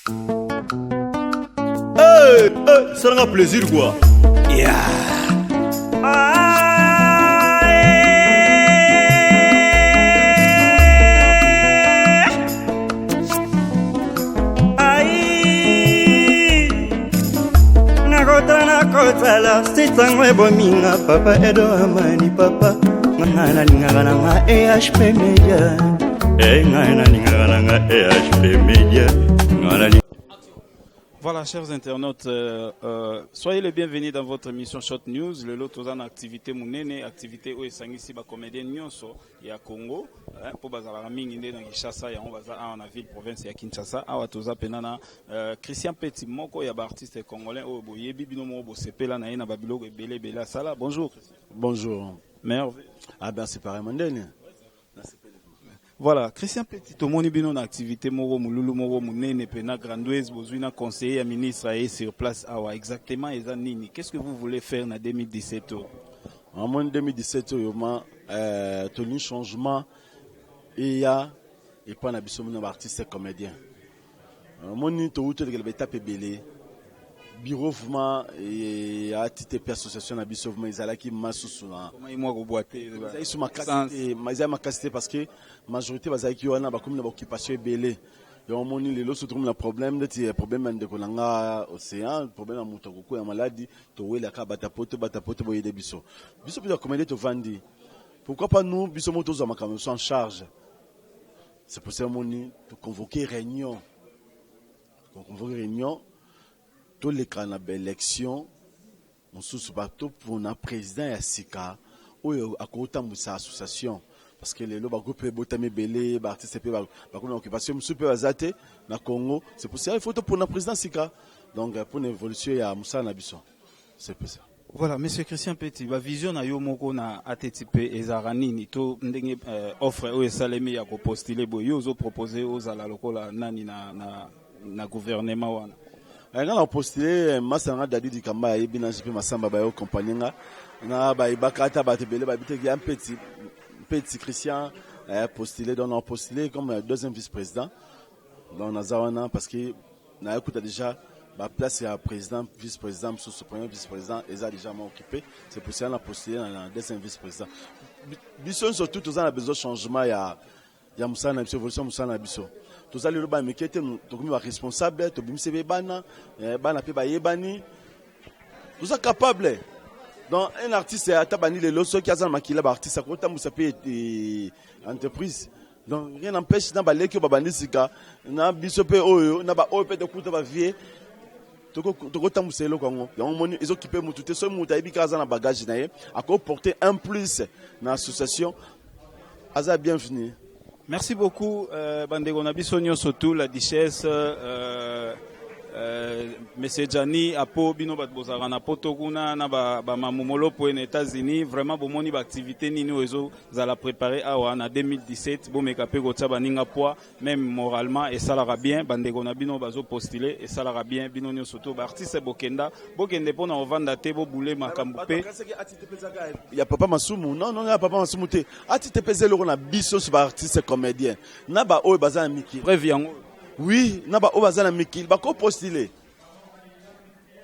Hey, hey, ça rend plaisir quoi. Yeah. Nakotala sitangwe bominga papa edo amani papa ngana lingana nga EHP Media ngana lingana nga EHP Media ngana. Voilà, chers internautes, soyez les bienvenus dans votre émission Short News. Le lot aux activités mounene, activité où est ba comédien nyonso ya Congo, pour bazala mingi ndé na Kinshasa ya on baza en ville province ya Kinshasa. Awa toza penana Christian Petit moko ya ba artiste congolais o boyebi bino mo bo sepela na ina babilo ebele bela sala. Bonjour Christian. Bonjour. Merveille. Ah ben c'est pareil mondene. Voilà, Christian Petit, tomoni bino na activité moko mululu moko munene pena grandeuse bozuina conseiller ministre est sur place awa exactement eza nini? Qu'est-ce que vous voulez faire en 2017? En 2017 yoma toni changement et ya et pas na biso na artiste et comédien. Moni to uto de l'étape belé. Bureau vraiment et à titre association na biso vraiment ezalaki masusu na comment moi boiter ils sont ma capacité parce que majorité bazaki wana ba comme na occupation belé et on moni les lots trouve le problème de problème de kolanga océan problème à mutoko ya maladie to wela ka batapoto boye de biso biso comédie to vandi pourquoi pas nous biso moto za makambo en charge. C'est pour ça moni to convoquer réunion tous les canaux d'élection, on sous bateau pour un président et sika ou à côté de sa association parce que les lois groupe botami belé participer à la occupation super azate na Congo. C'est pour ça il faut pour un président sika donc pour une évolution ya Moussa Nabiso. C'est pour ça. Voilà, monsieur Christian Petit, la vision na yo moko na ATTP ezarani ni to ndenge offre o esalemi ya ko postuler boyo zo proposer aux ala lokola nani na gouvernement wana. On a postulé Massanga Dadi Kamba et Bina JP Massamba Bayo compagnie na Baibakata Batebele Babite un petit Christian postulé donc on a postulé comme deuxième vice-président dans Nazawana parce que na écoute déjà ma place est à président vice-président sous ce premier vice-président et ça déjà occupé. C'est pour ça qu'on a postulé dans le deuxième vice-président. Biso surtout tous on a besoin de changement ya Moussa na biso évolution Moussa na biso. Tous allez le bas mais qui était donc responsable to bimse bana bana pe ba yebani tous ça capable donc un artiste a tabani les loso qui a za makila ba artiste ko ta Moussa pe entreprise donc rien n'empêche na ba leki ba bandisika na biso pe oyo na ba oyo pe de kuta ba vie toko ta Moussa lo kongo donc moni ils occupé mutu te so muta ibika za na bagage na ye a ko porter un plus na association aza bienvenue. Merci beaucoup, Bandego Nabisonio Sotou, la Duchesse, Monsieur Gianni, Apo, Bino Batbozara, na Potoguna, na Mamumolo pour les États-Unis. Vraiment, bon, mon activité, Nino Ezo, vous la préparer à en 2017. Bon, mais capé Gotaba Ningapoa, même moralement, et ça l'ira bien. Bandego Nabino Bazo postulé, et ça l'ira bien. Bino Nyo Sotou, artiste Bokenda, Bokende pour na vendre Tebo Boulé Makambupe. Il y a Papa Masumu, non, il y a Papa Masumu. ATTP Zelo, on a biso sur artiste comédien. Naba Oe Bazan Miki. Bref, oui, naba obazana mikil bako postuler.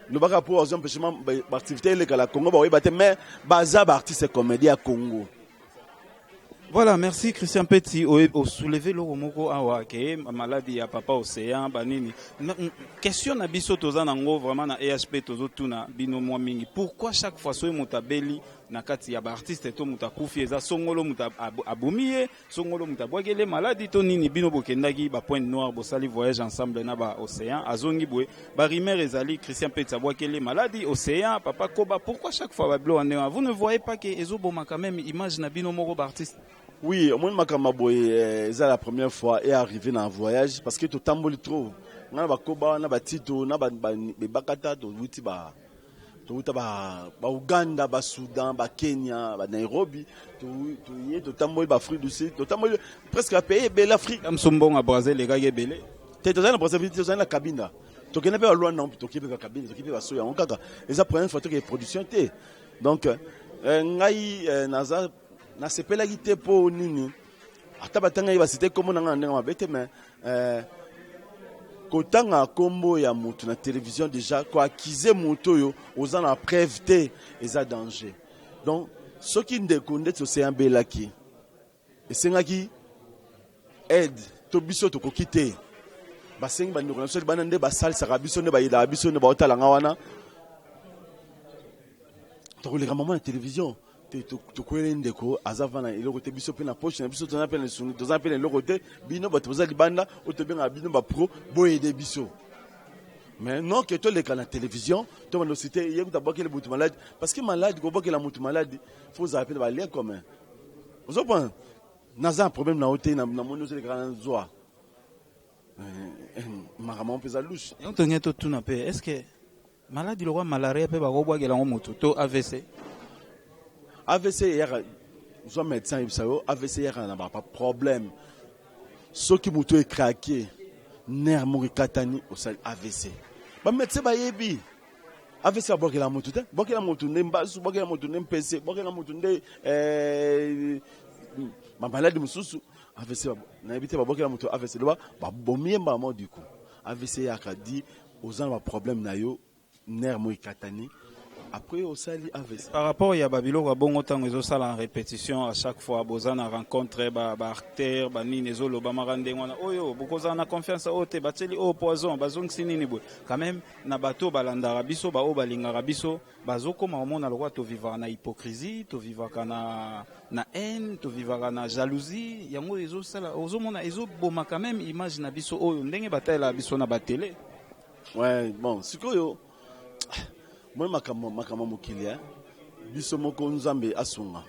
Le baka pour un empêchement d'activité le la Congo ba bate mais baza ba artiste comédien à Congo. Voilà, merci Christian Petit au soulever le moko awa ke maladie ya papa océan banini. Question na biso toza nango vraiment na EHP tozo tuna bino mwa mingi. Pourquoi chaque fois so mutabeli na kati ya ba artiste to mutakufi eza songolo muta abumie songolo mutabwagele maladie to nini bino bokendaki ba point noir bo sali voyage ensemble na ba océan azongi boye ba rimer ezali Christian Petit abwakele maladie océan papa koba pourquoi chaque fois ba blo ane vous ne voyez pas que ezoboma quand même image na bino moko ba artiste. Oui, moi Makamaboy c'est la première fois est arrivé dans un voyage parce que tout tamboli trop. Na ba koba na ba tito na ba bakata to wuti ba Uganda, ba Soudan, ba Kenya, ba Nairobi, to tamboli ba Afrique du Sud, to tamboli presque à pays belle Afrique. Am sombong à Brazil les gars belé. Te to na Brazil te na cabine. To kena pe loin non, to kipe ba cabine, to kipe ba soya on kaka. Et ça première fois que production te. Donc ngai naza na sepela gite po nini. Ata batanga ba cité comme na nganga mabete mais kotanga kombo ya mutu na télévision déjà ko accuser mutu yo oza na preuve te eza danger. Donc ce qui ndeko ndeti Océan belaki esengaki aide to biso to kokite basengi bandeko na biso bana nde basalisaka biso nde bayidaka biso nde baotalanga wana tokoleka mama na télévision tokwele ndeko aza vana eloko te biso mpe na poche na biso toza mpe na sungi toza mpe na eloko te bino bato boza libanda oyo tobengaka bino bapro boyede biso mais non ke toleka na télévision to bando cité ye kuta bokele mutu malade parce que malade ko bokela mutu malade faut za appeler ba lien commun ozopona naza un problème na hotel na moni ozoleka na zwa makambo mpe za louche yo tonge to tuna mpe est-ce que maladi lokwa malaria mpe bakobwakela ngo motu to AVC AVC yaka zo médecin yebisa yo AVC yaka na ba problème soki moto est craqué nerf moko ekatani osali AVC ba médecin bayebi AVC abokela motu te bokela motu nde mbasu bokela motu nde mpese bokela motu nde mamaladi mosusu AVC nayebi te babokela motu AVC loba babomiemba mo du coup AVC yaka di oza na ba problème na yo nerf moko ekatani. Après au sali AVC. Par rapport à Babilo, à bon temps ils ont ça en répétition à chaque fois. Bozana rencontre artère, nini ezolo bamarande wana. Oyo, bokoza na confiance au te bateli au poison, bazong sinini boy. Quand même na bato balanda rabiso, ba o balinga rabiso, bazoko ma omona lokwa to vivre na hypocrisie, to vivre kana na haine, to vivre na jalousie. Yango ezo sala, ozo mona ezo boma quand même image na biso oyo ndenge batela biso na batele. Ouais, bon, sikoyo moi makama mokili biso moko nzambe asunga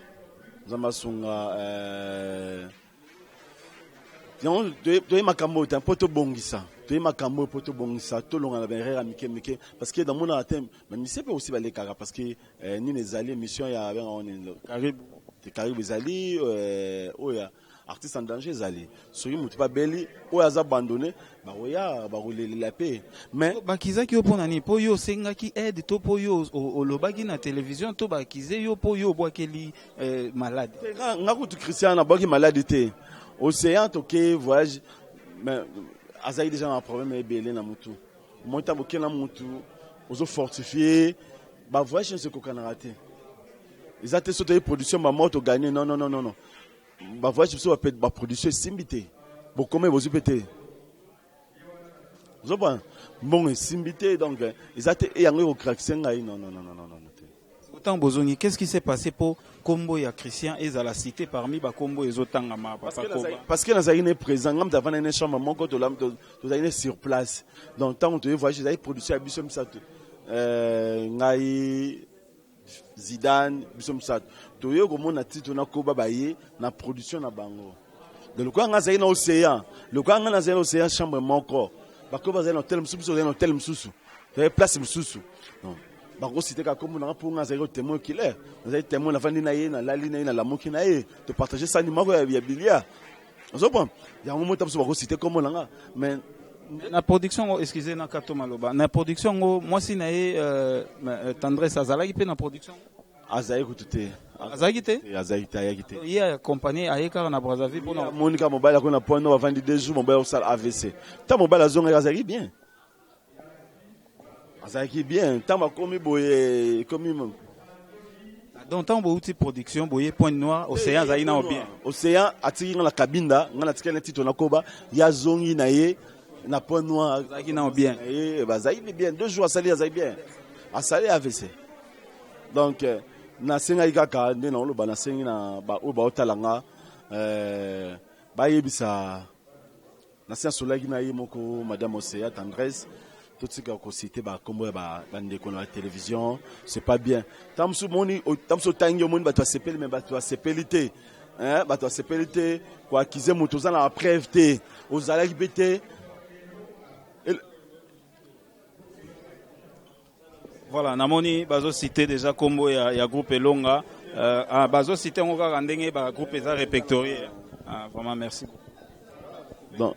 toye makambo te mpo tobongisa tolonga na berere mike parce que dans mon atem mais c'est pas aussi balekaka parce que nini ezali émission ya karibu ezali oya artiste en danger ezali soki moto babeli oyo aza abandonné bakoya bakolelela pe mais bakizaki yo mpona nini mpo yo osengaki aide to mpo yo olobaki na télévision to bakize yo mpo yo obwakeli malade nga kutu Christian abwaki malade te Océan toke voyage mais azali déjà na problème ebele na mutu mota bokela mutu ozo fortifier ba voyage se kokanaka te eza te soto ye production bamoto gagné non ba voyage biso ba production esimbi te bokoma ebozwi mpe te ozopona mbongo esimbi te donc eza te eyango ekokrakise ngai non te autant bozongi qu'est-ce qui s'est passé pour kombo ya Christian ezala cité parmi ba kombo ezotangama parce que nazali ne présent ngam davana ne chambre moko tozali ne sur place donc tant que voyage ezali production ya biso misato ngai Zidane biso misato toyo komona titre na koba baye na production na bango de lokwa ngazali na Océan lokwa ngana zali na Océan chambre moko bakoba zali na hotel mususu zali na hotel mususu de place mususu non bako cité ka komona na pour ngazali témoin killer ngazali témoin na vandi na ye na lali na ye na lamoki na ye to partager ça ni mako ya bilia ozopon ya mo mota bako cité komona nga mais na production excusez na kato maloba na production moi si na ye tendresse azalaki pe na production azali kutute azalaki te ye accompagné ayekaka na Brazzaville mpona monika mobali akona pono bavandi 2 jours mobali osala AVC ta mobali azonga azalaki bien ta bakomi boye komi donc tant bouti production boye Point Noir Océan azali na bien Océan atiki nga na kabinda nga na tikana titre na koba ya zongi na ye na Point Noir azali na bien bazali bien 2 jours asali azali bien asali AVC donc na senga ikaka nde na oloba na sengi na ba o ba otalanga ba yebisa na senga solaki na ye moko madame Océan tendresse tout ce que cité ba kombo ba ndeko na télévision c'est pas bien tamsu moni tamsu tangi moni ba to sepeli mais ba to sepelité ba to sepelité ko akize moto za na preuve te ozalaki bete. Voilà, namoni bazo cité déjà combo ya groupe Elonga bazo cité ngoko ndenge ba groupe eza répertorié vraiment merci donc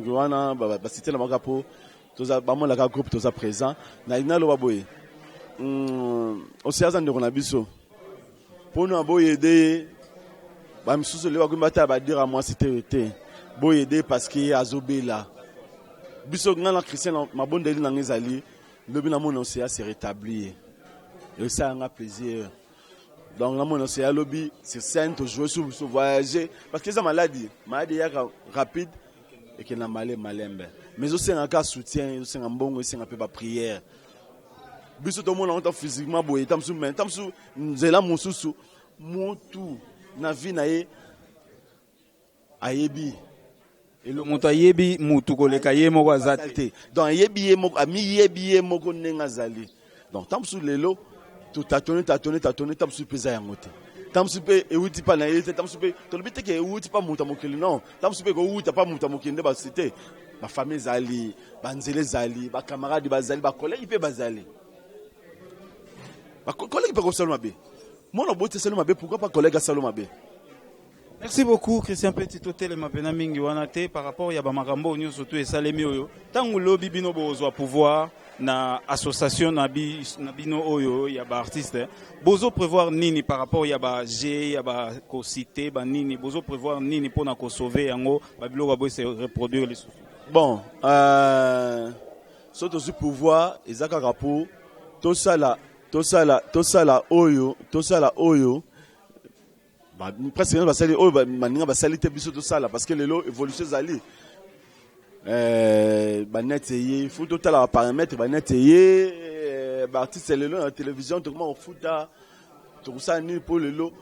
wana ba cité na makapo toza ba mona ka groupe toza présent na inalo baboye osiaza ndeko na biso pono aboye de ba misusu le ba kumbata ba dire moi cité te boye de parce que azobela biso ngana Christian mabondeli na ngezali lobi na mon océan se rétablir et ça a un plaisir donc na mon océan lobby c'est sain de jouer sur voyager parce que ça maladie ya rapide et que na malembe mais aussi un cas soutien aussi un bon aussi un peu ba prière biso to mon on physiquement boye tamsu nzela mususu mutu na vie na ye ayebi moto ayebi mutu koleka ye moko azate donc ayebi ye moko ami yebi ye moko nenga zali donc tamsu lelo to tatone tamsu peza yango te tamsu pe ewuti pa na ye te tamsu pe to lobite ke ewuti pa muta mokili non tamsu pe ko wuta pa muta mokili nde ba cité ba famille zali ba nzele zali ba camarades bazali ba collègues pe bazali ba collègues pe ko saloma be mon obote saloma be pourquoi pas collègue saloma be. Merci beaucoup Christian Petit Totel mapena mingi wana te par rapport ya ba makambo nyo surtout esalemi oyo tangu lobi bino bozwa pouvoir na association na bino oyo ya ba artiste bozo prévoir nini par rapport ya ba G ya ba ko cité ba nini bozo prévoir nini pona ko sauver yango ba biloko bo se reproduire les bon surtout ce pouvoir ezaka rapport to sala oyo presque basali oyo baninga basali te biso tosala parce que lelo évolution ezali banet eye faut totala baparamètre banet eye baartiste lelo na télévision tokoma kofuta tokosala nini mpo lelo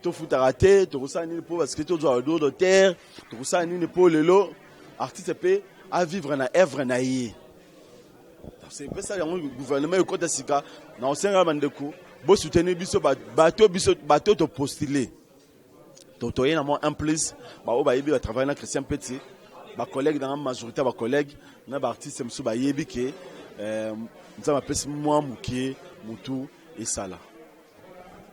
tofutaka te tokosala nini mpo parce que tozwa droit d'auteur tokosala nini mpo lelo artiste mpe avivre na œuvre na ye c'est mpe ça yango gouvernement ekota sika na osenga bandeko bosoutenir biso bato topostule totoye na moi un plus ba yebi ba travailler na Christian Petit ba collègue dans la majorité ba collègue na ba artiste mso ba yebi ke nzama pesi moi mukie mutu et sala.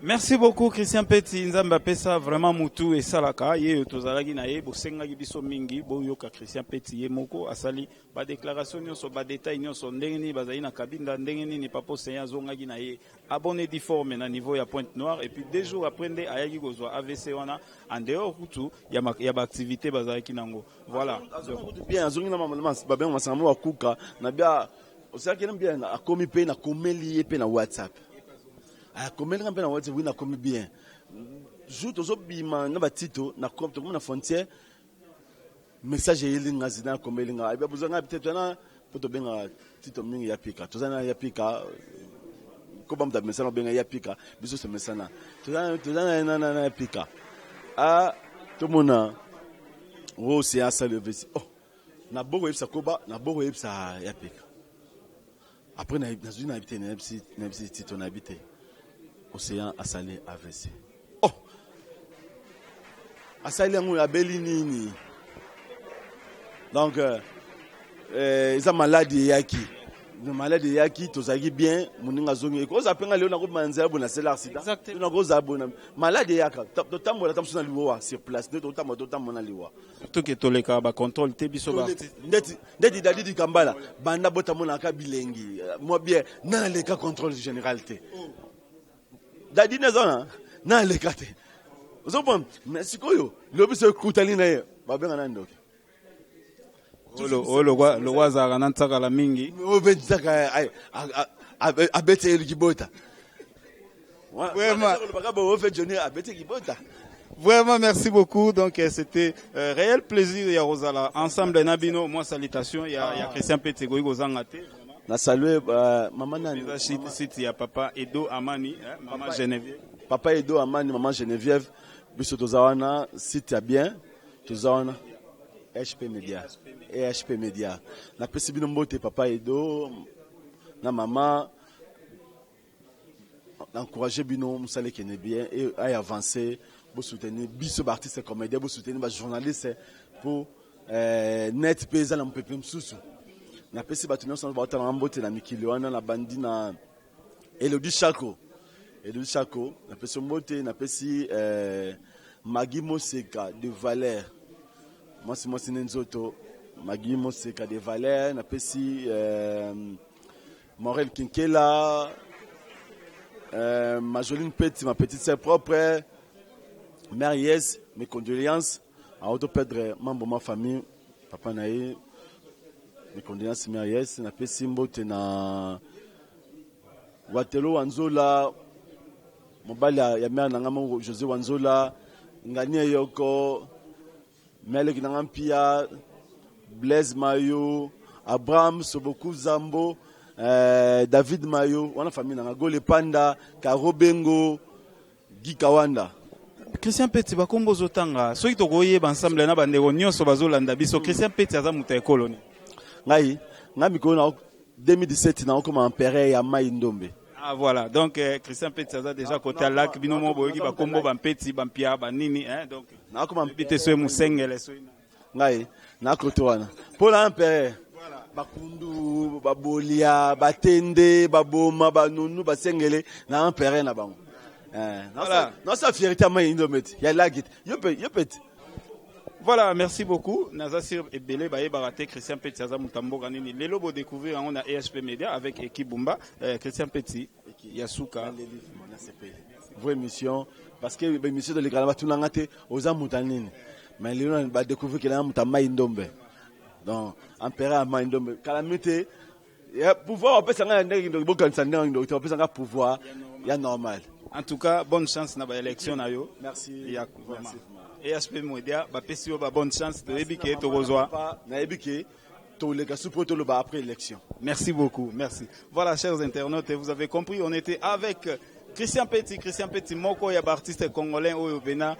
Merci beaucoup Christian Petit nzamba pesa vraiment mutu et salaka ye tozalaki na ye bosengaki biso mingi boyoka Christian Petit ye moko asali ba déclaration nyonso ba détail nyonso ndenge ni bazali na kabinda ndenge ni papa Seigneur zongaki na ye abonné difforme na niveau ya Pointe Noire et puis 2 jours après nde ayaki kozwa AVC wana en dehors kutu ya ba activité bazalaki nango voilà bien azongi na mama ba ben masamo wa kuka na bia osaki na bien akomi pe na komeli pe na WhatsApp. Comme on a dit, oui, comme bien. Joue aux bima na batito na comme tout na frontière. Message yelinga zina comme yelinga. Iba buzanga peut-être na poto benga tito mingi ya pika. Tozana ya pika. Ko bam da message benga ya pika. Biso ce message na. Tozana na ya pika. Ah tout mona. Oh c'est à ça le vesi. Oh. Na bogo yebsa koba, na bogo yebsa ya pika. Après na zuna habité na yebsi tito na habité. Océan Assalé AVC. Oh! Assalé Angou a beli nini. Donc, ils ont maladie yaki. Le maladie yaki, tozagi bien, moninga zongi. Ko zapenga leo na ko manzela bona c'est l'accident. Na ko zabona. Maladie yaka. Totambo la tamsuna liwa sur place. Totambo na liwa. Surtout que toleka ba contrôle te biso ba. Ndeti dadi di kambala. Banda botamona ka bilengi. Moi bien, na le cas contrôle général te. Dadi nezona na lekate uzobona mesikoyo lobiso kutali naye babenga na ndoki lo waza na ntaka la mingi obenzaka abete likibota vraiment merci beaucoup donc c'était réel plaisir ya Rosala ensemble Nabino moi salutations ya Christian Petit goyi gozanga te na saluer maman nani site ya papa Edo Amani maman Geneviève papa Edo Amani maman Geneviève biso tozawana site ya bien tozawana HP Media na pesi bino mbote papa Edo na maman encourager bino musale kene bien et ay avancer pour soutenir biso ba artiste comédien pour soutenir ba journaliste pour net pesa na mpepe msusu na pesi batu nyonso baota na mbote na mikili wana na bandi na Elodie Chako na pesi mbote na pesi Magui Moseka de Valère moi nzoto Magui Moseka de Valère na pesi Morel Kinkela Majoline Petit ma petite sœur propre mère Yes mes condoléances à auto perdre membre de ma famille papa naïe mes condoléances merveilleuses na pesi mbote na Watelo Wanzola mobali ya mère na ngamo José Wanzola ngani yoko mele kinanga pia Blaise Mayo Abraham Soboku Zambo David Mayo wana famille na Gole Panda Karobengo Guy Kawanda. Christian Petit bakombo zotanga soki tokoyeba ensemble na bandeko nyonso bazolanda biso Christian Petit aza muta ekoloni ngai mikolo na 2017 na comme empereur ya Mai Ndombe. Ah voilà, donc Christian Petit aza déjà côté à lac binomo boyoki bakombo bampeti bampia banini hein, donc na comme bité so musengele so ngai na côté wana pour l'empereur bakundu babolia batende baboma banunu basengele na empereur na bango. Voilà. Non, ça fierté à moi, il y a la guide. Voilà, merci beaucoup. Nazasir et Belé Baye Baraté, Christian Petit, Aza Mutambo Ganini. Les lobos découvrir on a EHP Media avec équipe Bumba, Christian Petit, Yasuka. Vos émissions, parce que l'émission de l'écran, tout le monde aux Amoutanines. Mais les gens vont découvrir qu'il y a un Moutama Indombe. Donc, empereur à Maïndombe. Calamité, pouvoir, on peut s'en aller, on peut s'en pouvoir, il y a normal. En tout cas, bonne chance dans l'élection. Merci. Merci. Et EHP Media, bonne chance de l'ébiquer, de rejoindre. Après l'élection. Merci beaucoup, merci. Voilà, chers internautes, vous avez compris, on était avec Christian Petit, moko ya artiste congolais au Bénin,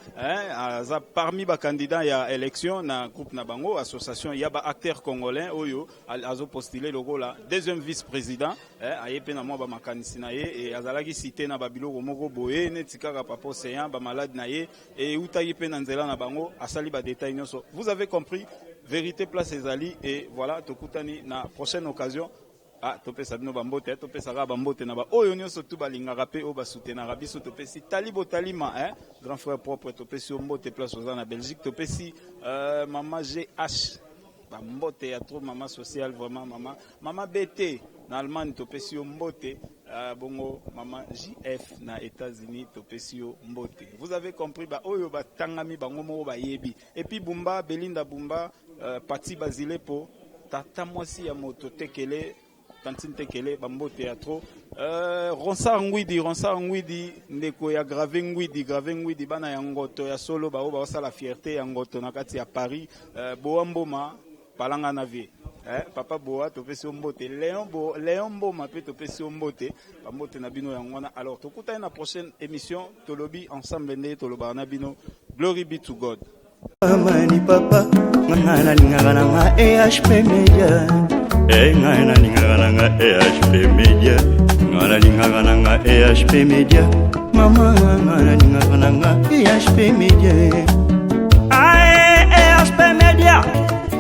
parmi les candidats il y a élection na groupe na bango association il y a ba acteur congolais oyo azo postulé logo la deuxième vice-président ayepe na mo ba makanisi na ye et azalaki cité na babilo moko boye netikaka papa océan ba malade na ye et utayi pe na nzela na bango asali ba détails nyonso. Vous avez compris, vérité place ezali et voilà tokutani na prochaine occasion. Ah, topesa bino bambote, topesa ga bambote na ba oyo nyonso tu balingaka pe o basutenaka biso topesi talibo talima grand frère propre topesi mbote place oza na Belgique topesi maman GH bambote ya trop maman sociale vraiment maman BT na Allemagne topesi mbote bongo maman JF na États-Unis topesi mbote. Vous avez compris ba oyo batangami bango mo ba yebi et puis Bumba Belinda Bumba Pati Basilepo tata mwasi ya moto tekele Tantine Tekele, Bambo Théâtre, Ronsa Ngwidi, Ndeko ya Grave Ngwidi, Bana Yangoto, ya Solo, Bao, la fierté, Yangoto, Nakati à Paris, Boamboma, Palanga Navi. Papa Boa, Topesi Mbote, Léon Boma, Topesi Mbote, Bambote Nabino Yangona. Alors, Tokuta, la prochaine émission, Tolobi, ensemble, Toloba Nabino, Glory be to God. Amani papa, ngana lingana EHP Media. Ngana lingana EHP Media. Ngana lingana EHP Media. Mama ngana lingana EHP Media. Ae EHP Media.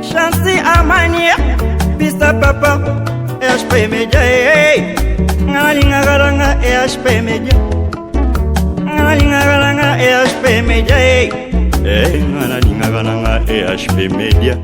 Chansi Amani. Pista papa. EHP Media. Ngana lingana EHP Media. Ngana lingana EHP Media. Ngana lingana EHP Media.